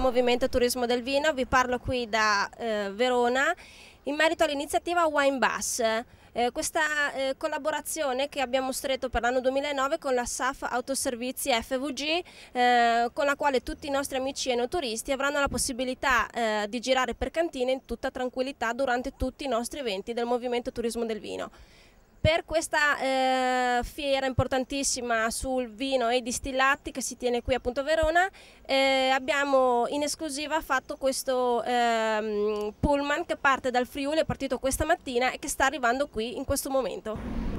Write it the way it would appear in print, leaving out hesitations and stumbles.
Movimento Turismo del Vino, vi parlo qui da Verona in merito all'iniziativa Wine Bus. Questa collaborazione che abbiamo stretto per l'anno 2009 con la SAF Autoservizi FVG, con la quale tutti i nostri amici enoturristi avranno la possibilità di girare per cantine in tutta tranquillità durante tutti i nostri eventi del Movimento Turismo del Vino. Per questa fiera importantissima sul vino e i distillati che si tiene qui appunto a Verona, abbiamo in esclusiva fatto questo pullman che parte dal Friuli, è partito questa mattina e che sta arrivando qui in questo momento.